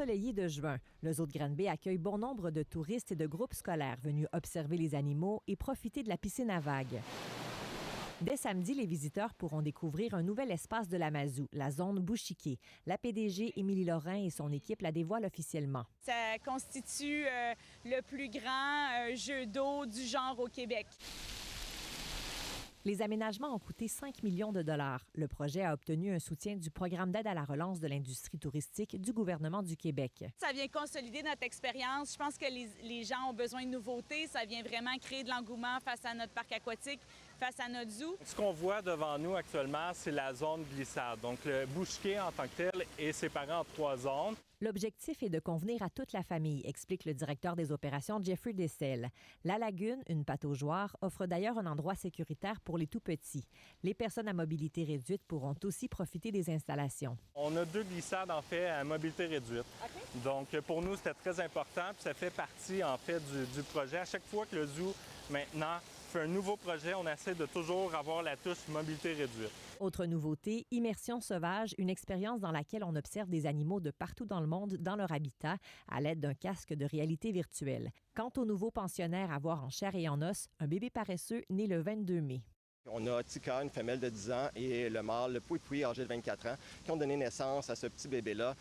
ensoleillé de juin, le zoo de Granby accueille bon nombre de touristes et de groupes scolaires venus observer les animaux et profiter de la piscine à vagues. Dès samedi, les visiteurs pourront découvrir un nouvel espace de la Mazou, la zone Bouchiquet. La PDG Émilie Lorrain et son équipe la dévoilent officiellement. Ça constitue le plus grand jeu d'eau du genre au Québec. Les aménagements ont coûté 5 millions de dollars. Le projet a obtenu un soutien du Programme d'aide à la relance de l'industrie touristique du gouvernement du Québec. Ça vient consolider notre expérience. Je pense que les gens ont besoin de nouveautés. Ça vient vraiment créer de l'engouement face à notre parc aquatique, face à notre zoo. Ce qu'on voit devant nous actuellement, c'est la zone glissade. Donc, le Bouchiquet en tant que tel est séparé en 3 zones. L'objectif est de convenir à toute la famille, explique le directeur des opérations Jeffrey Dessel. La lagune, une pataugeoire, offre d'ailleurs un endroit sécuritaire pour les tout-petits. Les personnes à mobilité réduite pourront aussi profiter des installations. On a 2 glissades, en fait, à mobilité réduite. Okay. Donc, pour nous, c'était très important. Puis ça fait partie, en fait, du projet. À chaque fois que le zoo, maintenant, fait un nouveau projet, on essaie de toujours avoir la touche mobilité réduite. Autre nouveauté, Immersion sauvage, une expérience dans laquelle on observe des animaux de partout dans le monde dans leur habitat à l'aide d'un casque de réalité virtuelle. Quant aux nouveaux pensionnaires à voir en chair et en os, un bébé paresseux né le 22 mai. On a Tika, une femelle de 10 ans, et le mâle, le Pouipoui, âgé de 24 ans, qui ont donné naissance à ce petit bébé-là.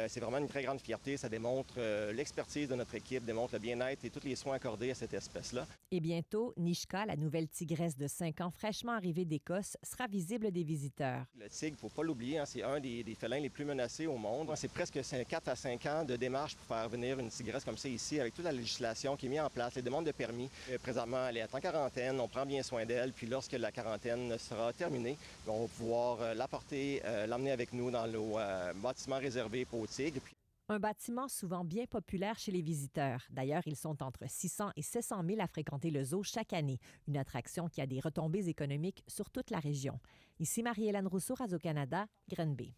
C'est vraiment une très grande fierté. Ça démontre l'expertise de notre équipe, démontre le bien-être et tous les soins accordés à cette espèce-là. Et bientôt, Nishka, la nouvelle tigresse de 5 ans fraîchement arrivée d'Écosse, sera visible des visiteurs. Le tigre, il ne faut pas l'oublier, c'est un des félins les plus menacés au monde. C'est presque 4 à 5 ans de démarche pour faire venir une tigresse comme ça ici, avec toute la législation qui est mise en place, les demandes de permis. Présentement, elle est en quarantaine, on prend bien soin d'elle, puis lorsque la quarantaine sera terminée, on va pouvoir l'apporter, l'emmener avec nous dans nos bâtiments réservés pour aux tigres. Un bâtiment souvent bien populaire chez les visiteurs. D'ailleurs, ils sont entre 600 et 700 000 à fréquenter le zoo chaque année, une attraction qui a des retombées économiques sur toute la région. Ici Marie-Hélène Rousseau, Radio-Canada, Granby.